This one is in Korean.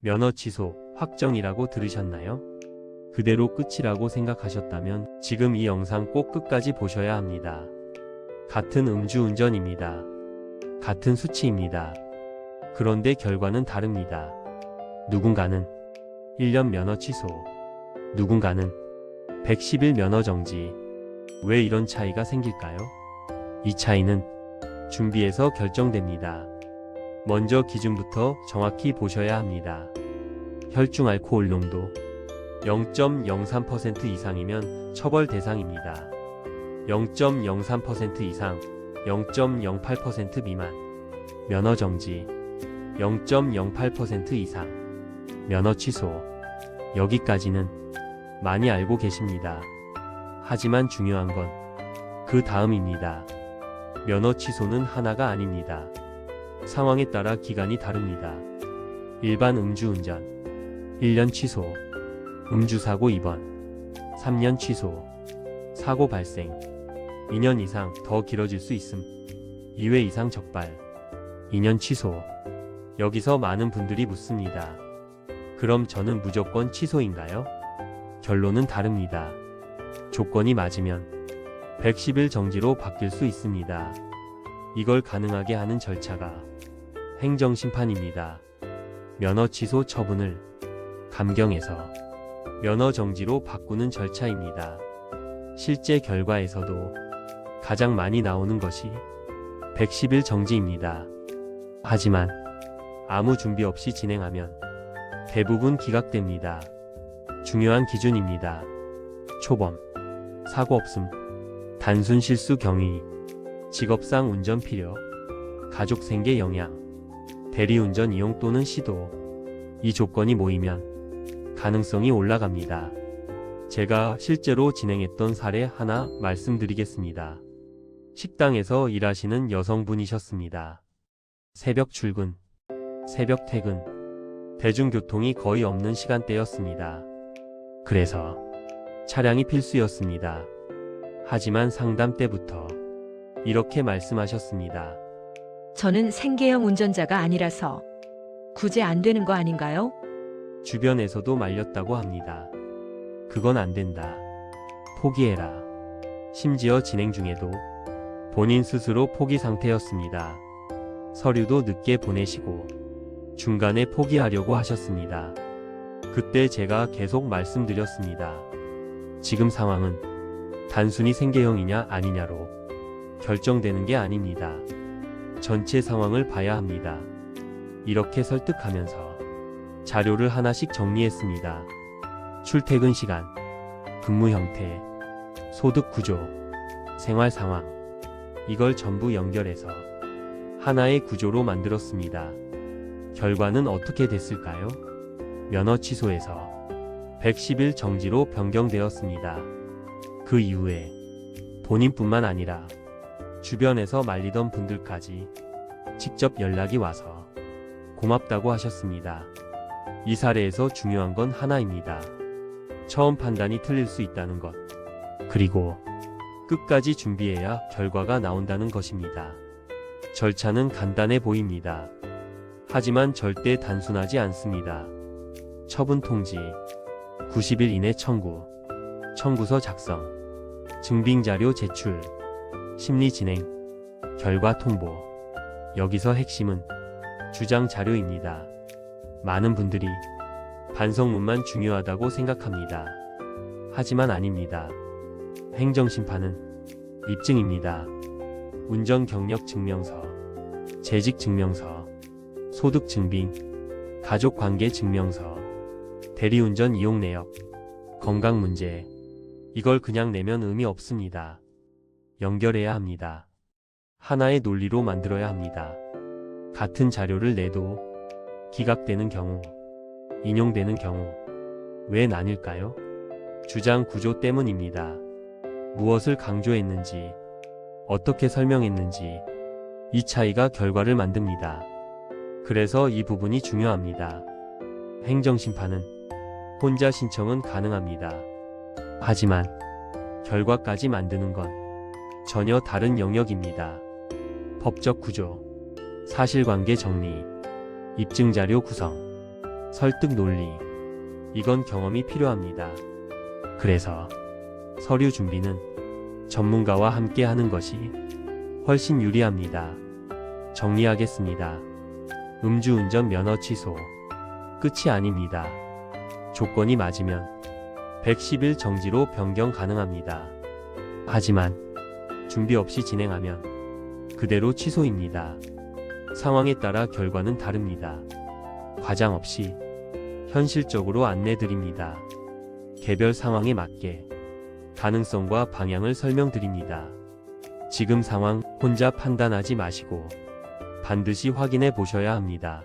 면허 취소, 확정이라고 들으셨나요? 그대로 끝이라고 생각하셨다면 지금 이 영상 꼭 끝까지 보셔야 합니다. 같은 음주운전입니다. 같은 수치입니다. 그런데 결과는 다릅니다. 누군가는 1년 면허 취소, 누군가는 110일 면허 정지. 왜 이런 차이가 생길까요? 이 차이는 준비에서 결정됩니다. 먼저 기준부터 정확히 보셔야 합니다. 혈중 알코올 농도 0.03% 이상이면 처벌 대상입니다. 0.03% 이상, 0.08% 미만, 면허 정지, 0.08% 이상, 면허 취소. 여기까지는 많이 알고 계십니다. 하지만 중요한 건 그 다음입니다. 면허 취소는 하나가 아닙니다. 상황에 따라 기간이 다릅니다. 일반 음주운전 1년 취소, 음주사고 입원 3년 취소, 사고 발생 2년 이상 더 길어질 수 있음, 2회 이상 적발 2년 취소. 여기서 많은 분들이 묻습니다. 그럼 저는 무조건 취소인가요? 결론은 다릅니다. 조건이 맞으면 110일 정지로 바뀔 수 있습니다. 이걸 가능하게 하는 절차가 행정심판입니다. 면허 취소 처분을 감경해서 면허 정지로 바꾸는 절차입니다. 실제 결과에서도 가장 많이 나오는 것이 110일 정지입니다. 하지만 아무 준비 없이 진행하면 대부분 기각됩니다. 중요한 기준입니다. 초범, 사고 없음, 단순 실수 경위, 직업상 운전 필요, 가족 생계 영향, 대리운전 이용 또는 시도. 이 조건이 모이면 가능성이 올라갑니다. 제가 실제로 진행했던 사례 하나 말씀드리겠습니다. 식당에서 일하시는 여성분이셨습니다. 새벽 출근, 새벽 퇴근, 대중교통이 거의 없는 시간대였습니다. 그래서 차량이 필수였습니다. 하지만 상담 때부터 이렇게 말씀하셨습니다. 저는 생계형 운전자가 아니라서 구제 안 되는 거 아닌가요? 주변에서도 말렸다고 합니다. 그건 안 된다. 포기해라. 심지어 진행 중에도 본인 스스로 포기 상태였습니다. 서류도 늦게 보내시고 중간에 포기하려고 하셨습니다. 그때 제가 계속 말씀드렸습니다. 지금 상황은 단순히 생계형이냐 아니냐로 결정되는 게 아닙니다. 전체 상황을 봐야 합니다. 이렇게 설득하면서 자료를 하나씩 정리했습니다. 출퇴근 시간, 근무 형태, 소득 구조, 생활 상황. 이걸 전부 연결해서 하나의 구조로 만들었습니다. 결과는 어떻게 됐을까요? 면허 취소에서 110일 정지로 변경되었습니다. 그 이후에 본인뿐만 아니라 주변에서 말리던 분들까지 직접 연락이 와서 고맙다고 하셨습니다. 이 사례에서 중요한 건 하나입니다. 처음 판단이 틀릴 수 있다는 것. 그리고 끝까지 준비해야 결과가 나온다는 것입니다. 절차는 간단해 보입니다. 하지만 절대 단순하지 않습니다. 처분 통지, 90일 이내 청구, 청구서 작성, 증빙자료 제출, 심리 진행, 결과 통보. 여기서 핵심은 주장 자료입니다. 많은 분들이 반성문만 중요하다고 생각합니다. 하지만 아닙니다. 행정심판은 입증입니다. 운전 경력 증명서, 재직 증명서, 소득 증빙, 가족 관계 증명서, 대리운전 이용 내역, 건강 문제. 이걸 그냥 내면 의미 없습니다. 연결해야 합니다. 하나의 논리로 만들어야 합니다. 같은 자료를 내도 기각되는 경우, 인용되는 경우. 왜 나뉠까요? 주장 구조 때문입니다. 무엇을 강조했는지, 어떻게 설명했는지, 이 차이가 결과를 만듭니다. 그래서 이 부분이 중요합니다. 행정심판은 혼자 신청은 가능합니다. 하지만 결과까지 만드는 건 전혀 다른 영역입니다. 법적 구조, 사실관계 정리, 입증자료 구성, 설득 논리. 이건 경험이 필요합니다. 그래서 서류 준비는 전문가와 함께 하는 것이 훨씬 유리합니다. 정리하겠습니다. 음주운전 면허 취소. 끝이 아닙니다. 조건이 맞으면 110일 정지로 변경 가능합니다. 하지만 준비 없이 진행하면 그대로 취소입니다. 상황에 따라 결과는 다릅니다. 과장 없이 현실적으로 안내드립니다. 개별 상황에 맞게 가능성과 방향을 설명드립니다. 지금 상황 혼자 판단하지 마시고 반드시 확인해 보셔야 합니다.